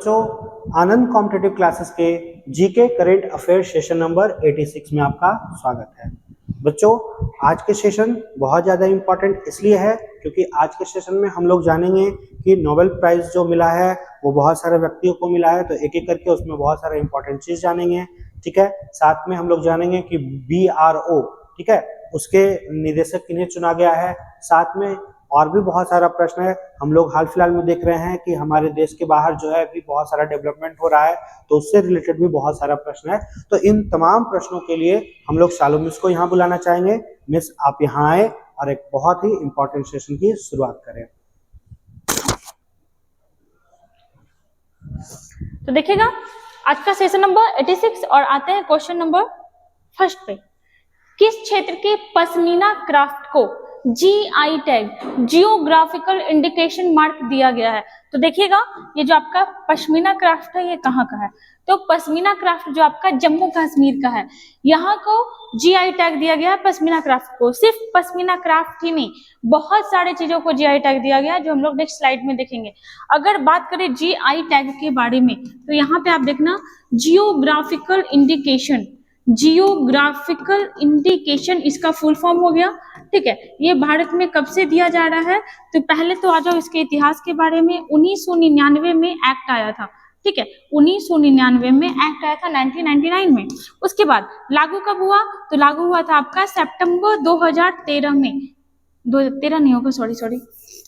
बच्चों, आनंद competitive classes के GK current affair session number 86 में आपका स्वागत है। बच्चों, आज के सेशन बहुत ज़्यादा इम्पोर्टेंट इसलिए है क्योंकि आज के सेशन में हम लोग जानेंगे कि नोबेल प्राइज जो मिला है वो बहुत सारे व्यक्तियों को मिला है, तो एक एक करके उसमें बहुत सारे इंपॉर्टेंट चीज जानेंगे। ठीक है, साथ में हम लोग जानेंगे कि BRO, ठीक है, उसके निदेशक किन्हें चुना गया है। साथ में और भी बहुत सारा प्रश्न है। हम लोग हाल फिलहाल में देख रहे हैं कि हमारे देश के बाहर जो है अभी बहुत सारा डेवलपमेंट हो रहा है, तो उससे रिलेटेड भी बहुत सारा प्रश्न है। तो इन तमाम प्रश्नों के लिए हम लोग शालू मिस को यहाँ बुलाना चाहेंगे। मिस, आप यहाँ आए और एक बहुत ही इंपॉर्टेंट सेशन की शुरुआत करें। तो देखिएगा आज का सेशन नंबर 86 और आते हैं क्वेश्चन नंबर फर्स्ट पे। किस क्षेत्र के पश्मीना क्राफ्ट को GI tag, geographical indication mark दिया गया है? तो देखिएगा ये जो आपका पश्मीना क्राफ्ट है ये कहाँ का है? तो पश्मीना क्राफ्ट जो आपका जम्मू कश्मीर का है, यहाँ को GI टैग दिया गया है। पश्मीना क्राफ्ट को, सिर्फ पश्मीना क्राफ्ट ही नहीं, बहुत सारे चीजों को GI टैग दिया गया है जो हम लोग नेक्स्ट स्लाइड में देखेंगे। अगर बात करें GI टैग के बारे में तो यहाँ पे आप देखना जियोग्राफिकल इंडिकेशन, जियोग्राफिकल इंडिकेशन इसका फुल फॉर्म हो गया। ठीक है, ये भारत में कब से दिया जा रहा है? तो पहले तो आ जाओ इसके इतिहास के बारे में। 1999 में एक्ट आया था। ठीक है, 1999 में एक्ट आया था 1999 में। उसके बाद लागू कब हुआ? तो लागू हुआ था आपका सितंबर 2013 में। 2013 नहीं होगा, सॉरी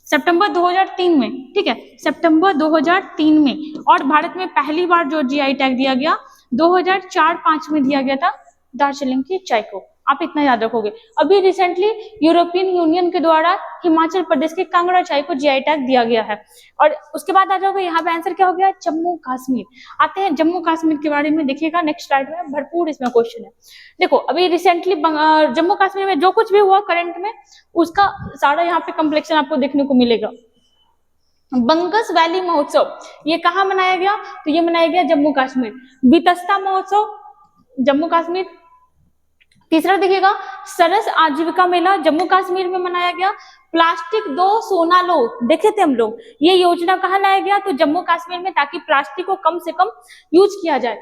सितंबर 2003 में। ठीक है, सितंबर 2003 में। और भारत में पहली बार जो GI टैग दिया गया 2004-05 में दिया गया था दार्जिलिंग की चाय को। आप इतना याद रखोगे। अभी रिसेंटली यूरोपियन यूनियन के द्वारा हिमाचल प्रदेश के कांगड़ा चाय को GI टैग दिया गया है। और उसके बाद आ जाओगे, यहाँ पे आंसर क्या हो गया? जम्मू कश्मीर। आते हैं जम्मू कश्मीर के बारे में, देखिएगा नेक्स्ट स्लाइड में भरपूर इसमें क्वेश्चन है। देखो अभी रिसेंटली जम्मू कश्मीर में जो कुछ भी हुआ करंट में, उसका सारा यहाँ पे कम्प्लेक्शन आपको देखने को मिलेगा। बंगस वैली महोत्सव ये कहाँ मनाया गया? तो ये मनाया गया जम्मू कश्मीर। वितस्ता महोत्सव जम्मू कश्मीर। तीसरा देखिएगा सरस आजीविका मेला जम्मू कश्मीर में मनाया गया। प्लास्टिक दो सोना लो देखे थे हम लोग, ये योजना कहाँ लाया गया? तो जम्मू कश्मीर में, ताकि प्लास्टिक को कम से कम यूज किया जाए।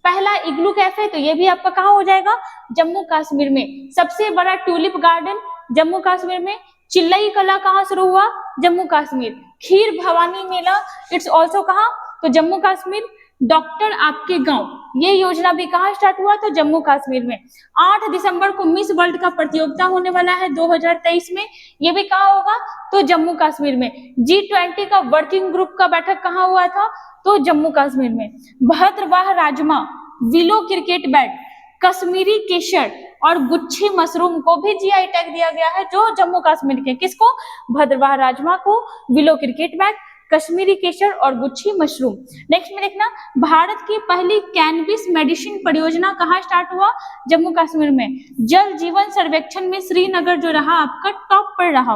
पहला इग्लू कैफे, तो ये भी आपका कहाँ हो जाएगा? जम्मू कश्मीर में। सबसे बड़ा ट्यूलिप गार्डन जम्मू कश्मीर में। चिल्लई कला कहाँ शुरू हुआ? जम्मू कश्मीर। खीर भवानी मेला इट्स ऑल्सो कहाँ? तो जम्मू कश्मीर। डॉक्टर आपके गांव ये योजना भी कहाँ स्टार्ट हुआ? तो जम्मू कश्मीर में। 8 दिसंबर को मिस वर्ल्ड का प्रतियोगिता होने वाला है 2023 में, ये भी कहाँ होगा? तो जम्मू कश्मीर में। G20 का वर्किंग ग्रुप का बैठक कहाँ हुआ था? तो जम्मू कश्मीर में। Bhaderwah rajma, willow cricket bat, Kashmiri केसर और गुच्छी मशरूम को भी GI टैग दिया गया है, जो जम्मू कश्मीर के। किसको? भद्रवाह राजमा को, विलो क्रिकेट बैट, कश्मीरी केसर और गुच्छी मशरूम। नेक्स्ट में देखना, भारत की पहली कैनबिस मेडिसिन परियोजना कहाँ स्टार्ट हुआ? जम्मू कश्मीर में। जल जीवन सर्वेक्षण में श्रीनगर जो रहा आपका टॉप पर रहा।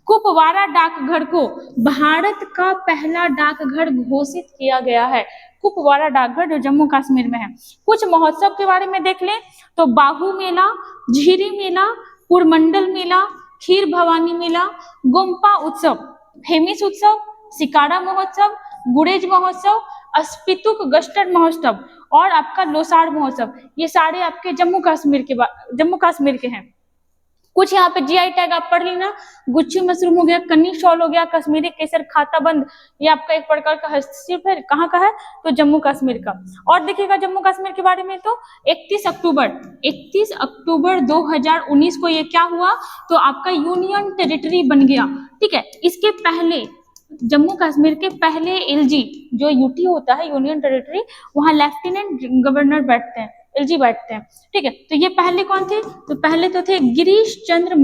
कुपवारा डाकघर को भारत का पहला डाकघर घोषित किया गया है। कुपवारा डाकघर जो जम्मू कश्मीर में है। कुछ महोत्सव के बारे में देख ले तो बाहू मेला, झीरी मेला, पुरमंडल मेला, खीर भवानी मेला, गोम्पा उत्सव, हेमिस उत्सव, सिकारा महोत्सव, गुरेज महोत्सव, अस्पितुक गस्टर महोत्सव और आपका लोसार महोत्सव, ये सारे आपके जम्मू कश्मीर के हैं। कुछ यहाँ पे GI टैग आप पढ़ लेना। गुच्छी मशरूम हो गया, कन्नी शॉल हो गया, कश्मीरी केसर, खाताबंद, ये आपका एक प्रकार का हस्तशिल्प है। कहाँ का है? तो जम्मू कश्मीर का। और देखिएगा जम्मू कश्मीर के बारे में तो 31 अक्टूबर 2019 को ये क्या हुआ? तो आपका यूनियन टेरिटरी बन गया। ठीक है, इसके पहले जम्मू कश्मीर के पहले LG जो UT होता है, यूनियन टेरिटरी, वहाँ लेफ्टिनेंट गवर्नर बैठते हैं, LG बैठते हैं। ठीक है, तो ये पहले कौन थे? तो पहले तो थे गिरीश चंद्र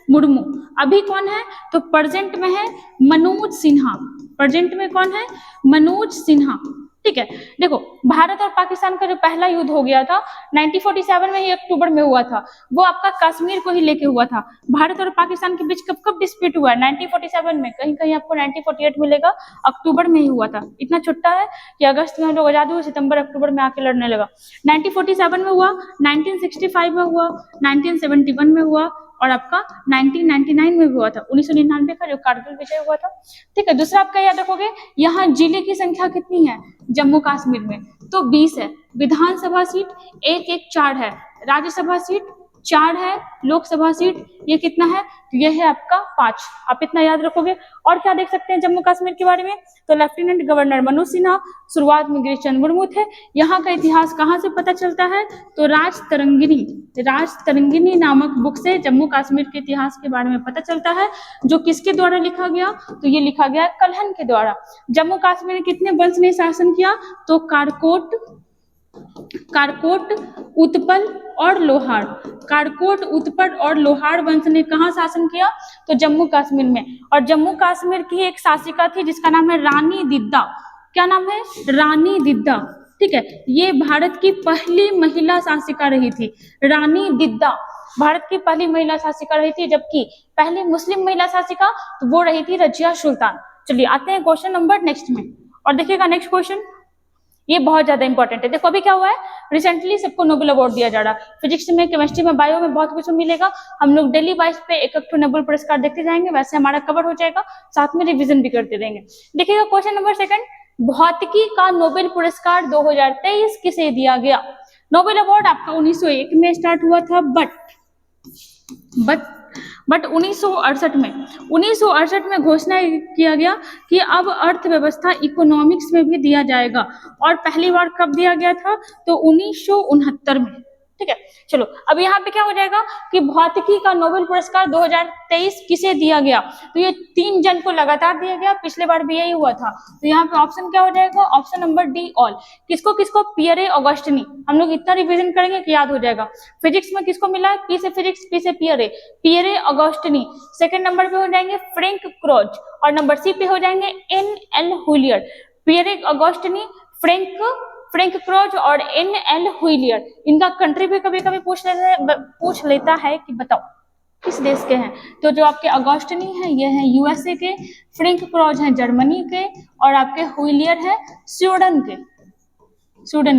मुर्मू। अभी कौन है? तो प्रेजेंट में है मनोज सिन्हा। प्रेजेंट में कौन है? मनोज सिन्हा। ठीक है, देखो भारत और पाकिस्तान का जो पहला युद्ध हो गया था 1947 में ही अक्टूबर में हुआ था, वो आपका कश्मीर को ही लेके हुआ था। भारत और पाकिस्तान के बीच कब डिस्प्यूट हुआ? 1947 में। कहीं कहीं आपको 1948 मिलेगा, अक्टूबर में ही हुआ था। इतना छोटा है कि अगस्त में हम लोग आजाद हुए, सितंबर अक्टूबर में आके लड़ने लगा। 1947 में हुआ, 1965 में हुआ, 1971 में हुआ, और आपका 1999 में भी हुआ था, 1999 का जो कारगिल विजय हुआ था। ठीक है, दूसरा आपका याद रखोगे, यहाँ जिले की संख्या कितनी है जम्मू कश्मीर में, तो 20 है। विधानसभा सीट एक एक 4 है, राज्यसभा सीट 4 है, लोकसभा सीट ये कितना है, तो ये है आपका 5। आप इतना याद रखोगे। और क्या देख सकते हैं जम्मू कश्मीर के बारे में, तो लेफ्टिनेंट गवर्नर मनोज सिन्हा, शुरुआत में गिरीश चंद्र मुर्मू थे। यहाँ का इतिहास कहाँ से पता चलता है, तो राजतरंगिनी नामक बुक से जम्मू कश्मीर के इतिहास के बारे में पता चलता है, जो किसके द्वारा लिखा गया, तो ये लिखा गया कल्हण के द्वारा। जम्मू कश्मीर में कितने वंश ने शासन किया, तो कारकोट, उत्पल और लोहार। कारकोट, उत्पल और लोहार वंश ने कहाँ शासन किया, तो जम्मू कश्मीर में। और जम्मू कश्मीर की एक शासिका थी जिसका नाम है रानी दिद्दा। क्या नाम है, रानी दिद्दा। ठीक है, ये भारत की पहली महिला शासिका रही थी। रानी दिद्दा भारत की पहली महिला शासिका रही थी, जबकि पहली मुस्लिम महिला शासिका तो वो रही थी रजिया सुल्तान। चलिए आते हैं क्वेश्चन नंबर नेक्स्ट में, और देखिएगा नेक्स्ट क्वेश्चन, ये बहुत ज्यादा इंपॉर्टेंट है। देखो अभी क्या हुआ है, रिसेंटली सबको नोबेल अवार्ड दिया जा रहा है, फिजिक्स में, केमिस्ट्री में, बायो में, बहुत कुछ मिलेगा। हम लोग डेली वाइज पे एक एक नोबेल पुरस्कार देखते जाएंगे, वैसे हमारा कवर हो जाएगा, साथ में रिवीजन भी करते रहेंगे। देखिएगा क्वेश्चन नंबर सेकंड, भौतिकी का नोबेल पुरस्कार 2023 किसे दिया गया। नोबेल अवार्ड आपका 1901 में स्टार्ट हुआ था, बट 1968 में घोषणा किया गया कि अब अर्थव्यवस्था इकोनॉमिक्स में भी दिया जाएगा, और पहली बार कब दिया गया था, तो 1969 में। ठीक है, चलो अब यहाँ पे क्या हो जाएगा कि भौतिकी का नोबेल पुरस्कार 2023 किसे दिया गया, तो ये 3 जन को लगातार दिया गया, पिछले बार भी यही हुआ था। तो यहाँ पे ऑप्शन क्या हो जाएगा, ऑप्शन नंबर डी ऑल। किसको किसको, पियरे ऑगस्टिनी। हम लोग इतना रिवीजन करेंगे कि याद हो जाएगा। फिजिक्स में किसको मिला है, पी से फिजिक्स, पी से पियरे ऑगस्टिनी। सेकंड नंबर पे हो जाएंगे फ्रैंक क्रोच, और नंबर सी पे हो जाएंगे NL हुइलियर। पियरे ऑगस्टिनी, फ्रैंक क्रोच और NL हुइलियर। इनका कंट्री भी कभी कभी पूछ लेता है कि बताओ किस देश के हैं, तो जो आपके ऑगस्टिनी है ये है USA के, फ्रैंक क्रोच है जर्मनी के, और आपके हुइलियर है स्वीडन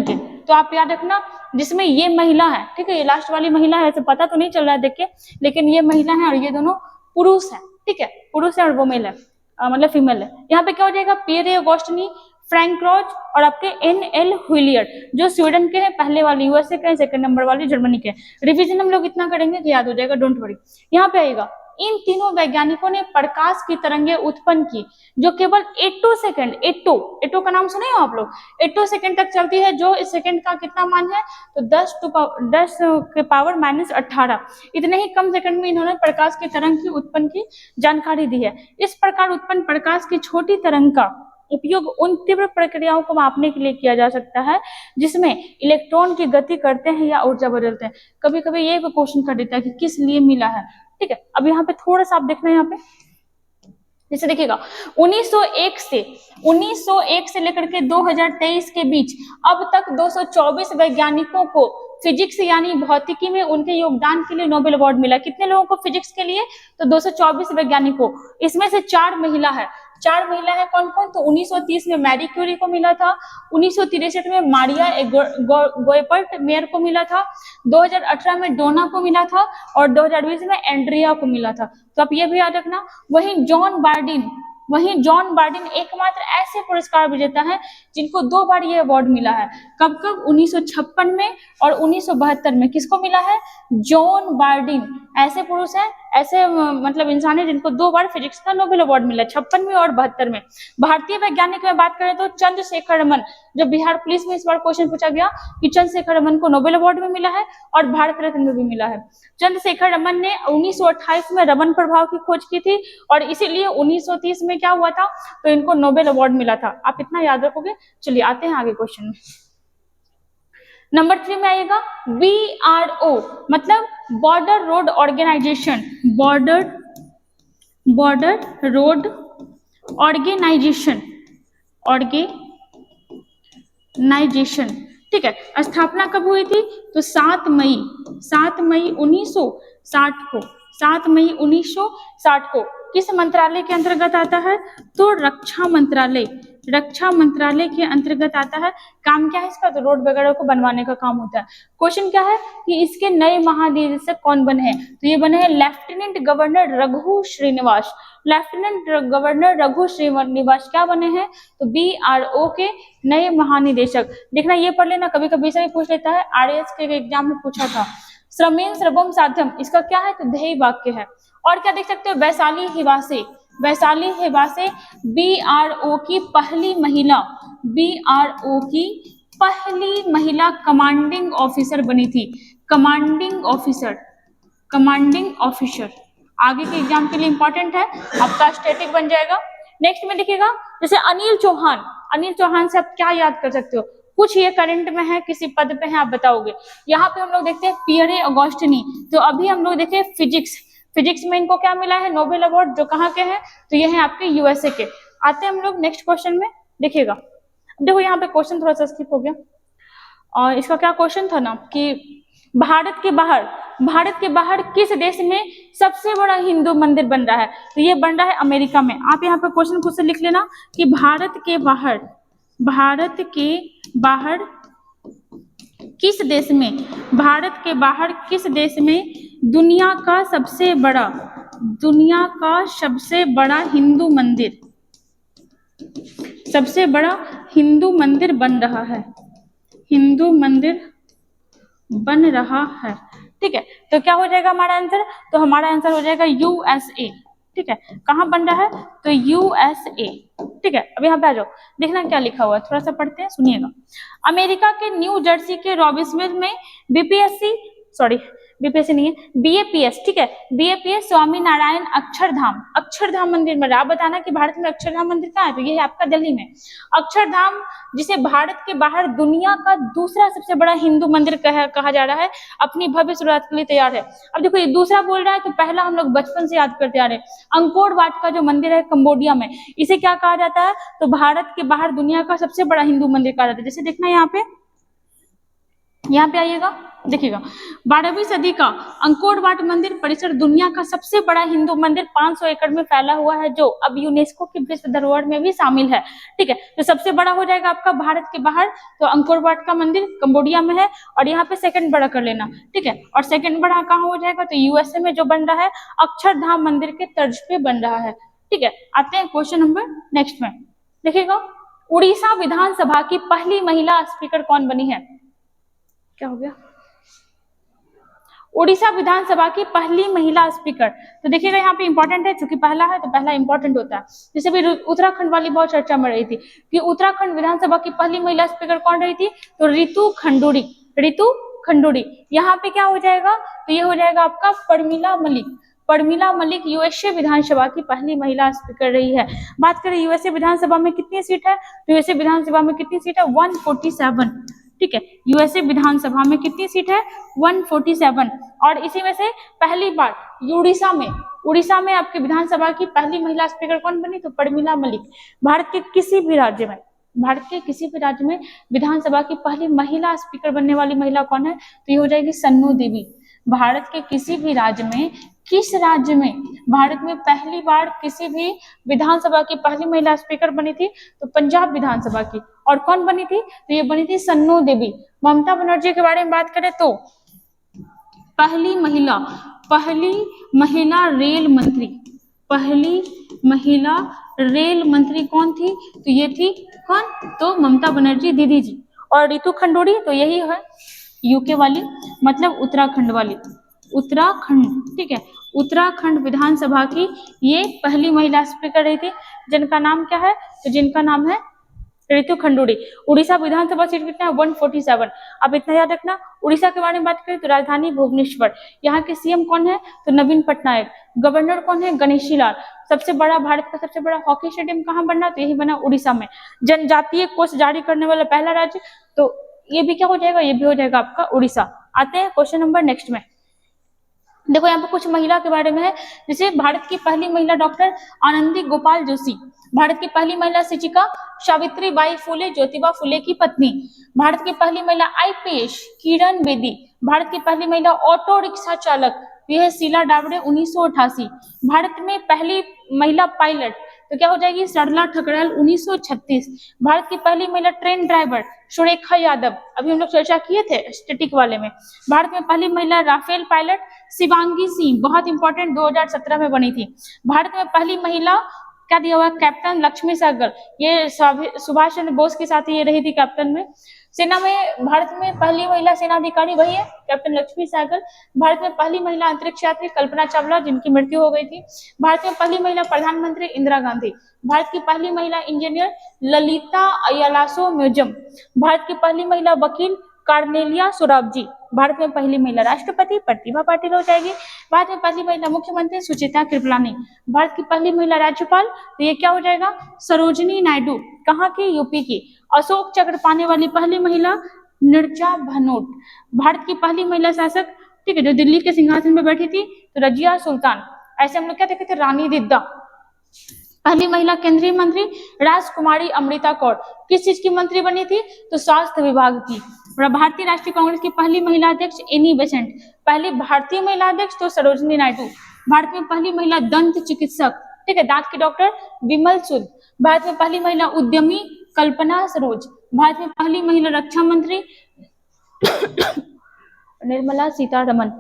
के। तो आप याद रखना, जिसमें ये महिला है, ठीक है, ये लास्ट वाली महिला है, ऐसे पता तो नहीं चल रहा है देख के, लेकिन ये महिला है और ये दोनों पुरुष है। ठीक है, पुरुष है और वो मेल है, मतलब फीमेल है। यहाँ पे क्या हो जाएगा, पियरे ऑगस्टिनी, फ्रैंक क्रोच और आपके NL हुइलियर, जो स्वीडन के हैं, पहले वाले USA के हैं, सेकंड नंबर वाले जर्मनी के। रिवीजन हम लोग इतना करेंगे कि याद हो जाएगा, डोंट वरी। यहाँ पे आएगा, इन तीनों वैज्ञानिकों ने प्रकाश की तरंगें उत्पन्न की जो केवल 82 सेकंड, 82 का नाम सुने हो आप लोग, 82 सेकंड तक चलती है, जो इस सेकंड का कितना मान है, तो 10 के पावर -18, इतने ही कम सेकंड में इन्होंने प्रकाश की तरंग की उत्पन्न की जानकारी दी है। इस प्रकार उत्पन्न प्रकाश की छोटी तरंग का उपयोग उन तीव्र प्रक्रियाओं को मापने के लिए किया जा सकता है जिसमें इलेक्ट्रॉन की गति करते हैं या ऊर्जा बदलते हैं। कभी कभी ये भी क्वेश्चन कर देता है कि किस लिए मिला है। ठीक है, अब यहाँ पे थोड़ा सा आप देखना है, यहाँ पे जैसे देखिएगा 1901 से लेकर के 2023 के बीच अब तक 224 वैज्ञानिकों को फिजिक्स यानी भौतिकी में उनके योगदान के लिए नोबेल अवार्ड मिला। कितने लोगों को फिजिक्स के लिए, तो 224 वैज्ञानिकों, इसमें से 4 महिला है। 4 महिला है कौन कौन, तो 1930 में मैरी क्यूरी को मिला था, 1963 में मारिया गोएपर्ट मेयर को मिला था, 2018 में डोना को मिला था, और 2020 में एंड्रिया को मिला था। तो आप ये भी याद रखना। वहीं जॉन बार्डिन एकमात्र ऐसे पुरस्कार विजेता है जिनको 2 बार ये अवार्ड मिला है। कब 1956 में और 1972 में। किसको मिला है, जॉन बार्डिन। ऐसे पुरुष हैं, ऐसे मतलब इंसान है जिनको 2 बार फिजिक्स का नोबेल अवार्ड मिला, 56 में और 72 में। भारतीय वैज्ञानिक में बात करें तो चंद्रशेखर रमन, जो बिहार पुलिस में इस बार क्वेश्चन पूछा गया कि चंद्रशेखर रमन को नोबेल अवार्ड में मिला है और भारत रत्न में भी मिला है। चंद्रशेखर रमन ने 1928 में रमन प्रभाव की खोज की थी और इसीलिए 1930 में क्या हुआ था, तो इनको नोबेल अवार्ड मिला था। आप इतना याद रखोगे। चलिए आते हैं आगे क्वेश्चन में। नंबर 3 में आएगा BRO, मतलब border road organization. Border road organization, ठीक है। स्थापना कब हुई थी, तो 7 मई 1960 को, 7 मई 1960 को। किस मंत्रालय के अंतर्गत आता है, तो रक्षा रक्षा मंत्रालय के अंतर्गत आता है। काम क्या है इसका? तो रोड वगैरह को बनवाने का काम होता है। क्वेश्चन क्या है कि इसके नए महानिदेशक कौन बने हैं? तो ये बने हैं lieutenant governor Raghu Srinivas. Lieutenant governor Raghu Srinivas क्या बने हैं? तो BRO के नए महानिदेशक। देखना ये पढ़ लेना, कभी कभी से भी पूछ लेता है, RAS के एग्जाम में पूछा था। श्रमेण श्रवम साध्यम इसका क्या है? तो ध्येय वाक्य है। और क्या देख सकते हो? वैशाली हिवासे, वैशाली हिवासे BRO की पहली महिला, BRO की पहली महिला कमांडिंग ऑफिसर बनी थी। कमांडिंग ऑफिसर, कमांडिंग ऑफिसर आगे के एग्जाम के लिए इंपॉर्टेंट है, आपका स्टैटिक बन जाएगा। नेक्स्ट में देखिएगा, जैसे अनिल चौहान, अनिल चौहान से आप क्या याद कर सकते हो? कुछ ये करंट में है, किसी पद पे है, आप बताओगे। यहाँ पे हम लोग देखते हैं पियरे अगोस्टिनी, तो अभी हम लोग देखे फिजिक्स, फिजिक्स में इनको क्या मिला है? Nobel award. जो कहाँ के हैं? तो ये है आपके USA के। आते हैं हम लोग नेक्स्ट क्वेश्चन में, देखिएगा। देखो यहाँ पे क्वेश्चन थोड़ा सा स्किप हो गया, और इसका क्या क्वेश्चन था ना कि भारत के बाहर, भारत के बाहर किस देश में सबसे बड़ा हिंदू मंदिर बन रहा है? तो ये बन रहा है अमेरिका में। आप यहाँ पे क्वेश्चन खुद से लिख लेना कि भारत के बाहर, भारत के बाहर किस देश में, भारत के बाहर किस देश में दुनिया का सबसे बड़ा, दुनिया का सबसे बड़ा हिंदू मंदिर, सबसे बड़ा हिंदू मंदिर बन रहा है, हिंदू मंदिर बन रहा है। ठीक है, तो क्या हो जाएगा हमारा आंसर? तो हमारा आंसर हो जाएगा USA। ठीक है, कहाँ बन रहा है? तो USA। ठीक है, अब यहाँ पे आ जाओ, देखना क्या लिखा हुआ है, थोड़ा सा पढ़ते हैं, सुनिएगा। अमेरिका के न्यू जर्सी के रॉबिन्सविल में BPSC नहीं है, BAPS। ठीक है, BAPS स्वामी नारायण अक्षरधाम, अक्षरधाम मंदिर में। आप बताना कि भारत में अक्षरधाम मंदिर कहाँ है? तो ये है आपका दिल्ली में अक्षरधाम, जिसे भारत के बाहर दुनिया का दूसरा सबसे बड़ा हिंदू मंदिर कहा जा रहा है, अपनी भव्य शुरुआत के लिए तैयार है। अब देखो ये दूसरा बोल रहा है, तो पहला हम लोग बचपन से याद करते आ रहे हैं, अंकोर वाट का जो मंदिर है कंबोडिया में, इसे क्या कहा जाता है? तो भारत के बाहर दुनिया का सबसे बड़ा हिंदू मंदिर कहा जाता है। जैसे देखना यहाँ पे आइएगा, देखिएगा 12वीं सदी का अंकोर वाट मंदिर परिसर दुनिया का सबसे बड़ा हिंदू मंदिर 500 एकड़ में फैला हुआ है, जो अब यूनेस्को की विश्व धरोहर में भी शामिल है। ठीक है, तो सबसे बड़ा हो जाएगा आपका भारत के बाहर, तो अंकोर वाट का मंदिर कंबोडिया में है, और यहाँ पे सेकंड बड़ा कर लेना। ठीक है, और सेकंड बड़ा कहाँ हो जाएगा? तो USA में जो बन रहा है अक्षरधाम मंदिर के तर्ज पे बन रहा है। ठीक है, आते हैं क्वेश्चन नंबर नेक्स्ट में, देखिएगा। उड़ीसा विधानसभा की पहली महिला स्पीकर कौन बनी है? क्या हो गया? उड़ीसा विधानसभा की पहली महिला स्पीकर, तो देखिएगा यहाँ पे इंपॉर्टेंट है, क्योंकि पहला है तो पहला इंपॉर्टेंट होता है। जैसे भी उत्तराखंड वाली बहुत चर्चा में रही थी कि उत्तराखंड विधानसभा की पहली महिला स्पीकर कौन रही थी? तो रितु खंडूड़ी, रितु खंडूड़ी। यहाँ पे क्या हो जाएगा? तो ये हो जाएगा आपका प्रमिला मलिक। प्रमिला मलिक USA विधानसभा की पहली महिला स्पीकर रही है। बात करें USA विधानसभा में कितनी सीट है? तो USA विधानसभा में कितनी सीट है? 147। ठीक है, USA विधानसभा में कितनी सीट है? 147। और इसी में से पहली बार उड़ीसा में आपके विधानसभा की पहली महिला स्पीकर कौन बनी? तो प्रमिला मलिक। भारत के किसी भी राज्य में विधानसभा की पहली महिला स्पीकर बनने वाली महिला कौन है? तो ये हो जाएगी सन्नू देवी। भारत के किसी भी राज्य में, किस राज्य में भारत में पहली बार किसी भी विधानसभा की पहली महिला स्पीकर बनी थी? तो पंजाब विधानसभा की। और कौन बनी थी? तो ये बनी थी सन्नू देवी। ममता बनर्जी के बारे में बात करें तो पहली महिला रेल मंत्री कौन थी? तो ये थी कौन? तो ममता बनर्जी दीदी जी। और रितु खंडूड़ी तो यही है UK वाली, मतलब उत्तराखंड वाली, उत्तराखंड। ठीक है, उत्तराखंड विधानसभा की ये पहली महिला स्पीकर रही थी, जिनका नाम क्या है? तो जिनका नाम है रितु खंडूड़ी। उड़ीसा विधानसभा सीट कितना है? 147। अब इतना याद रखना। उड़ीसा के बारे में बात करें तो राजधानी भुवनेश्वर। यहाँ के CM कौन है? तो नवीन पटनायक। गवर्नर कौन है? गणेशी लाल। सबसे बड़ा, भारत का सबसे बड़ा हॉकी स्टेडियम कहाँ बना? तो यही बना उड़ीसा में। जनजातीय कोष जारी करने वाला पहला राज्य, तो ये भी क्या हो जाएगा? ये भी हो जाएगा आपका उड़ीसा। आते हैं क्वेश्चन नंबर नेक्स्ट में। देखो यहाँ पे कुछ महिला के बारे में है, जैसे भारत की पहली महिला डॉक्टर आनंदी गोपाल जोशी, भारत की पहली महिला शिक्षिका सावित्री बाई फुले, ज्योतिबा फुले की पत्नी। भारत की पहली महिला IPS किरण बेदी। भारत की पहली महिला ऑटो रिक्शा चालक, यह है शीला डावड़े, 1988। भारत में पहली महिला पायलट तो क्या हो जाएगी सरला ठकराल 1936। भारत की पहली महिला ट्रेन ड्राइवर सुरेखा यादव, अभी हम लोग चर्चा किए थे स्टैटिक वाले में। भारत में पहली महिला राफेल पायलट शिवांगी सिंह, बहुत इंपॉर्टेंट, 2017 में बनी थी। भारत में पहली महिला क्या दिया हुआ, कैप्टन लक्ष्मी सहगल, ये सुभाष चंद्र बोस के साथ ये रही थी कैप्टन में। सेना में भारत में पहली महिला सेना अधिकारी वही है कैप्टन लक्ष्मी सहगल। भारत में पहली महिला अंतरिक्ष यात्री कल्पना चावला, जिनकी मृत्यु हो गई थी। भारत में पहली महिला प्रधानमंत्री इंदिरा गांधी। भारत की पहली महिला इंजीनियर ललिता अयलासो म्यूजियम। भारत की पहली महिला वकील कार्नेलिया सोराबजी। भारत में पहली महिला राष्ट्रपति प्रतिभा पाटिल हो जाएगी। भारत में पहली महिला मुख्यमंत्री सुचिता कृपलानी। भारत की पहली महिला राज्यपाल, तो ये क्या हो जाएगा सरोजिनी नायडू, कहाँ की, यूपी की। अशोक चक्र पाने वाली पहली महिला निर्जा भनोट। भारत की पहली महिला शासक, ठीक है, जो दिल्ली के सिंहासन पर बैठी थी, तो रजिया सुल्तान। ऐसे हम लोग क्या देखे थे, रानी दिद्दा। पहली महिला केंद्रीय मंत्री राजकुमारी अमृता कौर, किस चीज की मंत्री बनी थी, तो स्वास्थ्य विभाग की। भारतीय राष्ट्रीय कांग्रेस की पहली महिला अध्यक्ष एनी बेसेंट। पहली भारतीय महिला अध्यक्ष तो सरोजिनी नायडू। भारत में पहली महिला दंत चिकित्सक, ठीक है, दांत के डॉक्टर विमल सुद। भारत में पहली महिला उद्यमी कल्पना सरोज। भारत में पहली महिला रक्षा मंत्री निर्मला सीतारमन।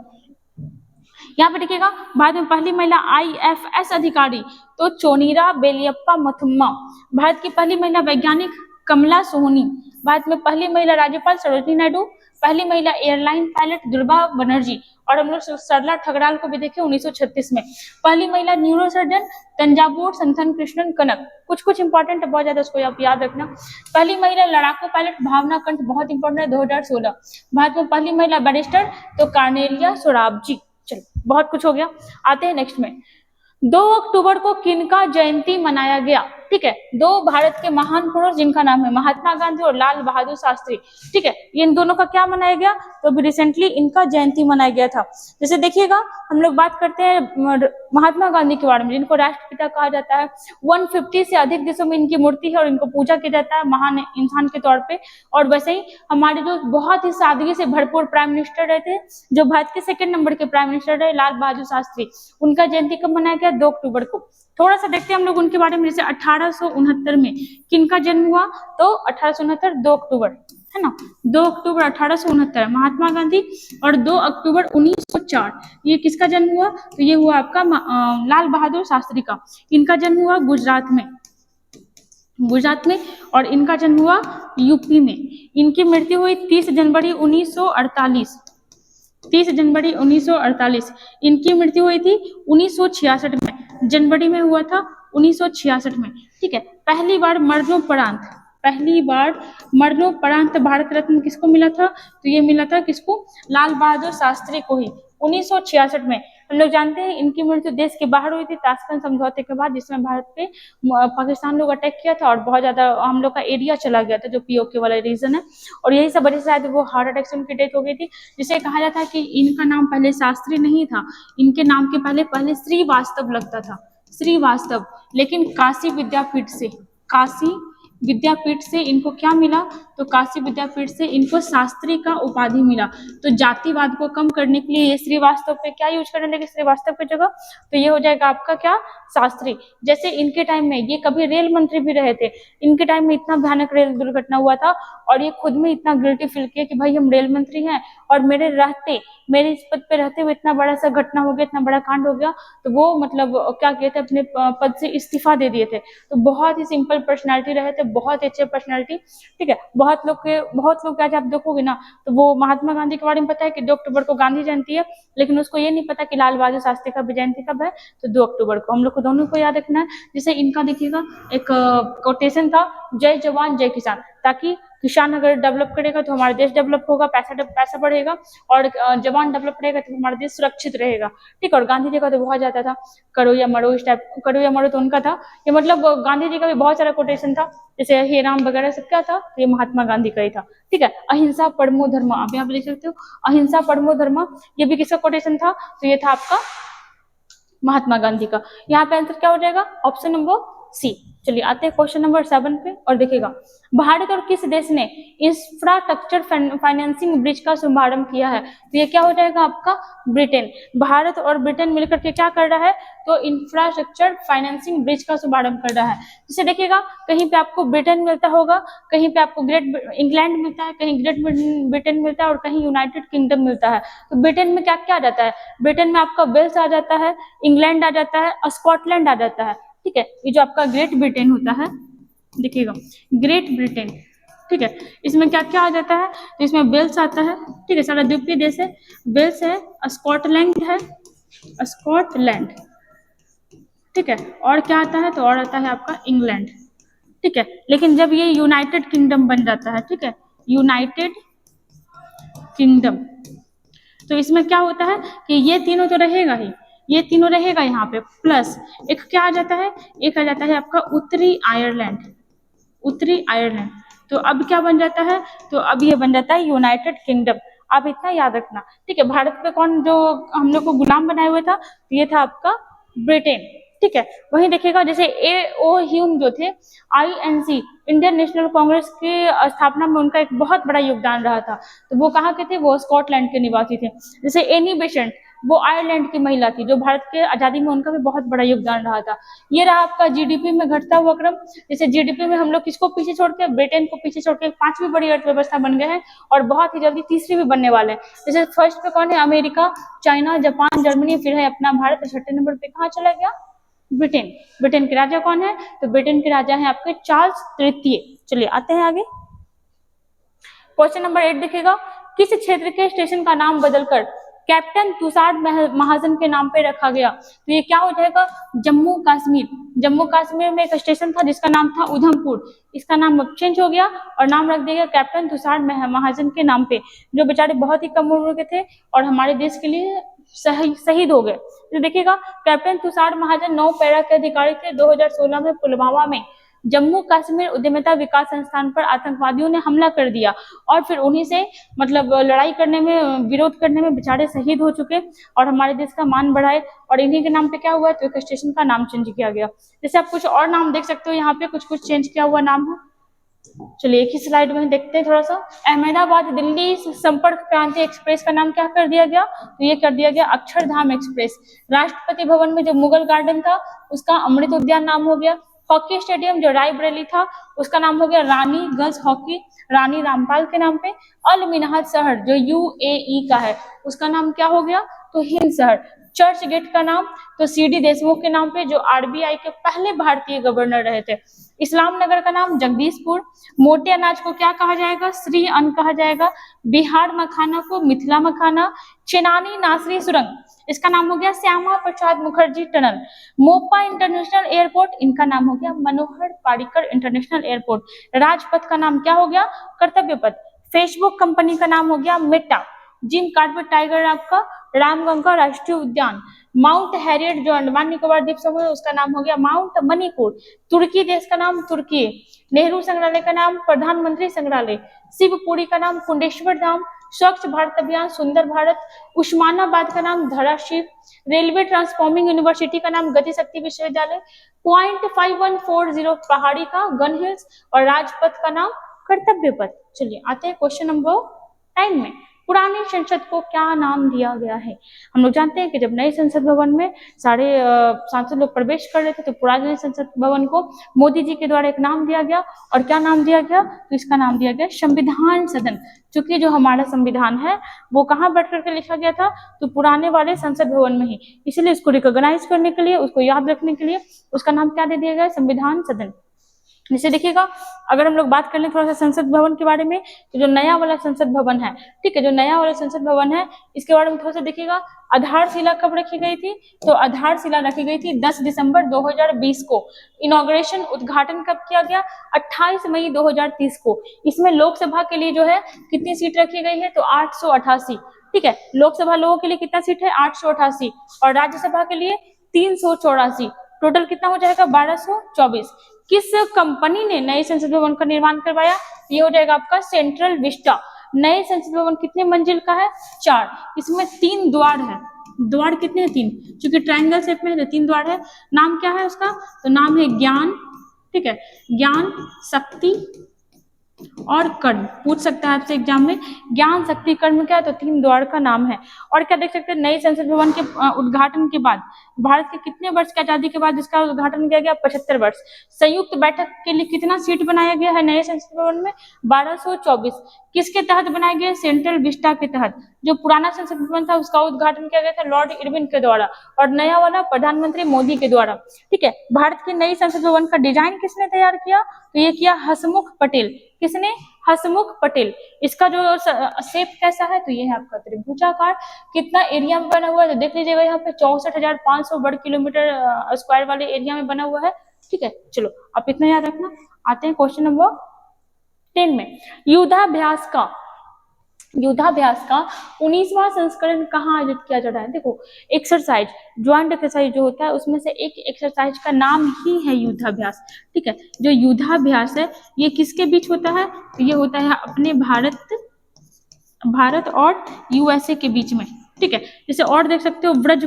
यहाँ पे देखिएगा भारत में पहली महिला IFS अधिकारी तो चोनीरा बेलियप्पा मथुम्मा। भारत की पहली महिला वैज्ञानिक कमला सोहनी। भारत में पहली महिला राज्यपाल सरोजिनी नायडू। पहली महिला एयरलाइन पायलट दुर्गा बनर्जी। और हम लोग सरला ठकराल को भी देखे 1936 में। पहली महिला न्यूरोसर्जन तंजावुर संथन कृष्णन कनक। कुछ कुछ इंपॉर्टेंट है बहुत ज्यादा, उसको आप याद रखना। पहली महिला लड़ाकू पायलट भावना कंठ, बहुत इंपॉर्टेंट है, 2016। भारत में पहली महिला बैरिस्टर तो कार्नेलिया सोराबजी। चलो बहुत कुछ हो गया, आते हैं नेक्स्ट में। 2 अक्टूबर को किनका जयंती मनाया गया, ठीक है, 2 भारत के महान पुरुष जिनका नाम है महात्मा गांधी और लाल बहादुर शास्त्री, ठीक है, इन दोनों का क्या मनाया गया, तो अभी रिसेंटली इनका जयंती मनाया गया था। जैसे देखिएगा हम लोग बात करते हैं महात्मा गांधी के बारे में, जिनको राष्ट्रपिता कहा जाता है। 150 से अधिक देशों में इनकी मूर्ति है और इनको पूजा किया जाता है महान इंसान के तौर पे। और वैसे ही हमारे जो बहुत ही सादगी से भरपूर प्राइम मिनिस्टर रहे थे, जो भारत के 2nd नंबर के प्राइम मिनिस्टर रहे लाल बहादुर शास्त्री, उनका जयंती कब मनाया गया, 2 अक्टूबर को। थोड़ा सा देखते हैं हम लोग उनके बारे में। जैसे 1869 में किनका जन्म हुआ, तो 1869 2 अक्टूबर, है ना, 2 अक्टूबर 1869 महात्मा गांधी। और 2 अक्टूबर 1904 ये किसका जन्म हुआ, तो ये हुआ आपका लाल बहादुर शास्त्री का। इनका जन्म हुआ गुजरात में, और इनका जन्म हुआ यूपी में। इनकी मृत्यु हुई 30 जनवरी 1948। 30 जनवरी 1948 इनकी मृत्यु हुई थी। 1966 में जनवरी में हुआ था, 1966 में, ठीक है। पहली बार मरणोपरांत भारत रत्न किसको मिला था, तो ये मिला था किसको, लाल बहादुर शास्त्री को ही, 1966 में। हम लोग जानते हैं इनकी मृत्यु देश के बाहर हुई थी ताशकंद समझौते के बाद, जिसमें भारत पे पाकिस्तान लोग अटैक किया था और बहुत ज्यादा हम लोग का एरिया चला गया था, जो POK वाला रीजन है। और यही सब वजह से शायद वो हार्ट अटैक से उनकी डेथ हो गई थी। जिसे कहा जाता है कि इनका नाम पहले शास्त्री नहीं था, इनके नाम के पहले श्रीवास्तव लगता था, श्रीवास्तव। लेकिन काशी विद्यापीठ से इनको क्या मिला, तो काशी विद्यापीठ से इनको शास्त्री का उपाधि मिला। तो जातिवाद को कम करने के लिए ये श्रीवास्तव पे क्या यूज करने लगे, श्रीवास्तव की जगह, तो ये हो जाएगा आपका क्या, शास्त्री। जैसे इनके टाइम में ये कभी रेल मंत्री भी रहे थे, इनके टाइम में इतना भयानक रेल दुर्घटना हुआ था और ये खुद में इतना गिल्टी फील किया कि भाई हम रेल मंत्री हैं और मेरे इस पद पे रहते हुए इतना बड़ा सा घटना हो गया, इतना बड़ा कांड हो गया, तो वो मतलब क्या किए थे, अपने पद से इस्तीफा दे दिए थे। तो बहुत ही सिंपल पर्सनालिटी रहे थे, बहुत अच्छे पर्सनालिटी, ठीक है। बहुत लोग आज आप देखोगे ना, तो वो महात्मा गांधी के बारे में पता है कि 2 अक्टूबर को गांधी जयंती है, लेकिन उसको ये नहीं पता कि लाल बहादुर शास्त्री का भी जयंती कब है, तो 2 अक्टूबर को। हम लोग को दोनों को याद रखना है। जैसे इनका देखिएगा एक कोटेशन था, जय जवान जय किसान, ताकि किसान अगर डेवलप करेगा तो हमारा देश डेवलप होगा, पैसा बढ़ेगा, और जवान डेवलप करेगा तो हमारा देश सुरक्षित रहेगा, ठीक। और गांधी जी का तो बहुत ज्यादा था, करो या मरो, इस टाइप, करो या मरो तो उनका था ये, मतलब गांधी जी का भी बहुत सारा कोटेशन था, जैसे हे राम वगैरह सब क्या था, तो ये महात्मा गांधी का ही था, ठीक है। अहिंसा परमो धर्म, आप यहाँ पे देख सकते हो, अहिंसा परमो धर्म, ये भी किसका कोटेशन था, तो ये था आपका महात्मा गांधी का। यहाँ पे आंसर क्या हो जाएगा, ऑप्शन नंबर सी। चलिए आते हैं क्वेश्चन नंबर 7 पे और देखिएगा, भारत और किस देश ने इंफ्रास्ट्रक्चर फाइनेंसिंग ब्रिज का शुभारंभ किया है? तो ये क्या हो जाएगा आपका? ब्रिटेन। भारत और ब्रिटेन मिलकर के क्या कर रहा है? तो इंफ्रास्ट्रक्चर फाइनेंसिंग ब्रिज का शुभारंभ कर रहा है। जैसे देखिएगा, कहीं पे आपको ब्रिटेन मिलता होगा, कहीं पे आपको ग्रेट इंग्लैंड मिलता है, कहीं ग्रेट ब्रिटेन मिलता है और कहीं यूनाइटेड किंगडम मिलता है। तो ब्रिटेन में क्या क्या आ जाता है? ब्रिटेन में आपका वेल्स आ जाता है, इंग्लैंड आ जाता है, स्कॉटलैंड आ जाता है। ठीक है, ये जो आपका ग्रेट ब्रिटेन होता है, देखिएगा ग्रेट ब्रिटेन, ठीक है, इसमें क्या क्या आ जाता है? तो इसमें वेल्स आता है, ठीक है, सारा द्वीपीय देश है, वेल्स है, स्कॉटलैंड है, स्कॉटलैंड, ठीक है, और क्या आता है? तो और आता है आपका इंग्लैंड, ठीक है। लेकिन जब ये यूनाइटेड किंगडम बन जाता है, ठीक है, यूनाइटेड किंगडम, तो इसमें क्या होता है कि ये तीनों तो रहेगा ही, ये तीनों रहेगा यहाँ पे, प्लस एक क्या आ जाता है? एक आ जाता है आपका उत्तरी आयरलैंड, उत्तरी आयरलैंड। तो अब क्या बन जाता है? तो अब ये बन जाता है यूनाइटेड किंगडम। आप इतना याद रखना, ठीक है। भारत पे कौन जो हम लोग को गुलाम बनाए हुए था? तो ये था आपका ब्रिटेन, ठीक है। वहीं देखिएगा, जैसे A.O. ह्यूम जो थे, INC इंडियन नेशनल कांग्रेस की स्थापना में उनका एक बहुत बड़ा योगदान रहा था। तो वो कहाँ के थे? वो स्कॉटलैंड के निवासी थे। जैसे एनी बेसेंट, वो आयरलैंड की महिला थी, जो भारत के आजादी में उनका भी बहुत बड़ा योगदान रहा था। ये रहा आपका जीडीपी में घटता हुआ क्रम। जैसे जीडीपी में हम लोग किसको पीछे छोड़ के? ब्रिटेन को पीछे छोड़ के 5वीं बड़ी अर्थव्यवस्था बन गए हैं और बहुत ही जल्दी 3री भी बनने वाले हैं। जैसे फर्स्ट पे कौन है? अमेरिका, चाइना, जापान, जर्मनी, फिर है अपना भारत। 6ठे नंबर पे कहाँ चला गया? ब्रिटेन। ब्रिटेन के राजा कौन है? तो ब्रिटेन के राजा है आपके चार्ल्स तृतीय। चलिए आते हैं आगे, क्वेश्चन नंबर 8 देखिएगा, किस क्षेत्र के स्टेशन का नाम बदलकर कैप्टन तुषार महाजन के नाम पे रखा गया? तो ये क्या हो जाएगा? जम्मू कश्मीर। जम्मू कश्मीर में एक स्टेशन था जिसका नाम था उधमपुर, इसका नाम अब चेंज हो गया और नाम रख दिया गया कैप्टन तुषार महाजन के नाम पे, जो बेचारे बहुत ही कम उम्र के थे और हमारे देश के लिए शहीद हो गए। तो देखिएगा, कैप्टन तुषार महाजन 9 पैरा के अधिकारी थे। 2016 में पुलवामा में जम्मू कश्मीर उद्यमिता विकास संस्थान पर आतंकवादियों ने हमला कर दिया और फिर उन्हीं से मतलब लड़ाई करने में, विरोध करने में बेचारे शहीद हो चुके और हमारे देश का मान बढ़ाए और इन्हीं के नाम पे क्या हुआ? तो एक स्टेशन का नाम चेंज किया गया। जैसे आप कुछ और नाम देख सकते हो, यहाँ पे कुछ कुछ चेंज किया हुआ नाम है। चलिए एक ही स्लाइड में देखते हैं थोड़ा सा। अहमदाबाद दिल्ली संपर्क क्रांति एक्सप्रेस का नाम क्या कर दिया गया? तो ये कर दिया गया अक्षरधाम एक्सप्रेस। राष्ट्रपति भवन में जो मुगल गार्डन था उसका अमृत उद्यान नाम हो गया। हॉकी स्टेडियम जो रायबरेली था उसका नाम हो गया रानी गर्ल्स हॉकी, रानी रामपाल के नाम पे। अल मिनहद शहर जो UAE का है उसका नाम क्या हो गया? तो हिंद शहर। चर्च गेट का नाम तो CD देशमुख के नाम पे, जो RBI के पहले भारतीय गवर्नर रहे थे। इस्लाम नगर का नाम जगदीशपुर। मोटे अनाज को क्या कहा जाएगा? श्री अन्न कहा जाएगा। बिहार मखाना को मिथिला मखाना। चेनानी नासरी सुरंग, इसका नाम हो गया Shyama Prasad Mukherjee tunnel. Mopa international airport, इनका नाम हो गया मनोहर पारिकर इंटरनेशनल एयरपोर्ट। राजपथ का नाम क्या हो गया? कर्तव्य पथ। फेसबुक कंपनी का नाम हो गया मेटा। जिम कार्बेट टाइगर आपका रामगंगा राष्ट्रीय उद्यान। माउंट हैरियट जो अंडमान निकोबार द्वीप समूह है उसका नाम हो गया माउंट मणिपुर। तुर्की देश का नाम तुर्की। नेहरू संग्रहालय का नाम प्रधानमंत्री संग्रहालय। शिवपुरी का नाम कुंडेश्वर धाम। स्वच्छ भारत अभियान सुंदर भारत। उस्मानाबाद का नाम धराशिव। रेलवे ट्रांसफॉर्मिंग यूनिवर्सिटी का नाम गति शक्ति विश्वविद्यालय। 0.5140 पहाड़ी का गन हिल्स और राजपथ का नाम कर्तव्य पथ। चलिए आते हैं क्वेश्चन नंबर 9 में। पुराने संसद को क्या नाम दिया गया है? हम लोग जानते हैं कि जब नए संसद भवन में सारे सांसद लोग प्रवेश कर रहे थे तो पुराने संसद भवन को मोदी जी के द्वारा एक नाम दिया गया। और क्या नाम दिया गया? तो इसका नाम दिया गया संविधान सदन। चूंकि जो हमारा संविधान है वो कहाँ बैठ करके लिखा गया था? तो पुराने वाले संसद भवन में ही, इसलिए उसको रिकॉग्नाइज करने के लिए, उसको याद रखने के लिए उसका नाम क्या दे दिया गया? संविधान सदन। जैसे देखिएगा, अगर हम लोग बात कर लें थोड़ा सा संसद भवन के बारे में, तो जो नया वाला संसद भवन है, ठीक है, जो नया वाला संसद भवन है इसके बारे में थोड़ा सा देखिएगा। आधारशिला कब रखी गई थी? तो आधारशिला रखी गई थी 10 दिसंबर 2020 को। इनॉग्रेशन उद्घाटन कब किया गया? 28 मई 2030 को। इसमें लोकसभा के लिए जो है कितनी सीट रखी गई है? तो 888। ठीक है, लोकसभा लोगों के लिए कितना सीट है? 888 और राज्यसभा के लिए 384। टोटल कितना हो जाएगा? 1224। किस कंपनी ने नए संसद भवन का निर्माण करवाया? ये हो जाएगा आपका सेंट्रल विस्टा। नए संसद भवन कितने मंजिल का है? 4। इसमें 3 द्वार है, द्वार कितने हैं? 3, क्योंकि ट्रायंगल शेप में है तो 3 द्वार है। नाम क्या है उसका? तो नाम है ज्ञान, ठीक है, ज्ञान, शक्ति और कर्म। पूछ सकता है आपसे एग्जाम में, ज्ञान, शक्ति, कर्म क्या है? तो 3 द्वार का नाम है। और क्या देख सकते हैं, नए संसद भवन के उद्घाटन के बाद भारत के कितने वर्ष की आजादी के बाद इसका उद्घाटन किया गया? 75 वर्ष। संयुक्त बैठक के लिए कितना सीट बनाया गया है नए संसद भवन में? 1224। किसके तहत बनाया गया? सेंट्रल विस्टा के तहत। जो पुराना संसद भवन था उसका उद्घाटन किया गया था लॉर्ड इरविन के द्वारा और नया वाला प्रधानमंत्री मोदी के द्वारा, ठीक है। भारत की नई संसद भवन का डिजाइन किसने तैयार किया? तो ये किया हसमुख पटेल। किसने? हसमुख पटेल। इसका जो शेप कैसा है? तो ये है आपका त्रिभुजाकार। कितना एरिया में बना हुआ है? तो देख लीजिएगा यहाँ पे 64,500 वर्ग किलोमीटर स्क्वायर वाले एरिया में बना हुआ है, ठीक है। चलो आप इतना याद रखना। आते हैं क्वेश्चन नंबर 10 में। युद्धाभ्यास का 19वां संस्करण कहाँ आयोजित किया जा रहा है? देखो, एक्सरसाइज, ज्वाइंट एक्सरसाइज जो होता है उसमें से एक एक्सरसाइज का नाम ही है युद्धाभ्यास, ठीक है। जो युद्धाभ्यास है ये किसके बीच होता है? तो ये होता है अपने भारत और यूएसए के बीच में, ठीक है। जैसे और देख सकते हो ब्रज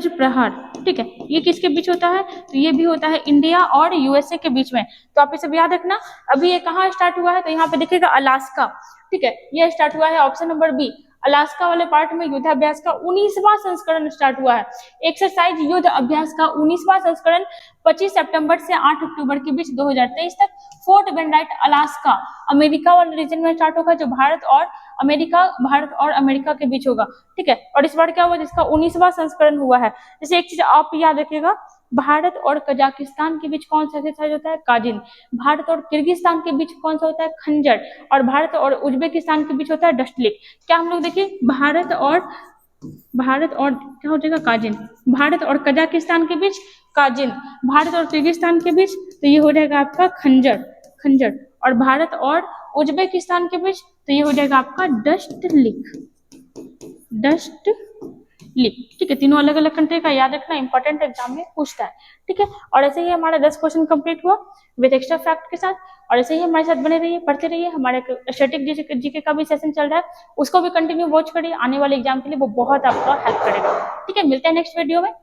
प्रहार, ठीक है, ये किसके बीच होता है? तो ये भी होता है इंडिया और यूएसए के बीच में। तो आप इसे याद रखना। अभी ये कहाँ स्टार्ट हुआ है? तो यहाँ पे देखिएगा अलास्का, ठीक है, ये स्टार्ट हुआ है ऑप्शन नंबर बी। अलास्का वाले पार्ट में युद्धाभ्यास का 19वां संस्करण स्टार्ट हुआ है। एक्सरसाइज युद्ध अभ्यास का 19वां संस्करण 25 सितंबर से 8 अक्टूबर के बीच 2023 तक फोर्ट बेंडाइट अलास्का अमेरिका वाले रीजन में स्टार्ट होगा, जो भारत और अमेरिका के बीच होगा, ठीक है। और इस बार क्या हुआ? जिसका 19वां संस्करण हुआ है। जैसे एक चीज आप याद रखिएगा, भारत और कजाकिस्तान के बीच कौन सा एक्सरसाइज होता है? काजिन। भारत और किर्गिस्तान के बीच कौन सा होता है? खंजर। और भारत और उज्बेकिस्तान के बीच होता है डस्टलिक। क्या हम लोग देखिए, भारत और क्या हो जाएगा? काजिन। भारत और कजाकिस्तान के बीच काजिन, भारत और किर्गिस्तान के बीच तो ये हो जाएगा आपका खंजर। और भारत और उज्बेकिस्तान के बीच तो ये हो जाएगा आपका डस्टलिक, ठीक है। तीनों अलग अलग कंट्री का याद रखना, इंपॉर्टेंट एग्जाम में पूछता है, ठीक है। और ऐसे ही हमारा 10 क्वेश्चन कंप्लीट हुआ विद एक्स्ट्रा फैक्ट के साथ। और ऐसे ही हमारे साथ बने रहिए, पढ़ते रहिए। हमारे स्टैटिक जीके का भी सेशन चल रहा है, उसको भी कंटिन्यू वॉच करिए। आने वाले एग्जाम के लिए वो बहुत आपका हेल्प करेगा, ठीक है। मिलते हैं नेक्स्ट वीडियो में।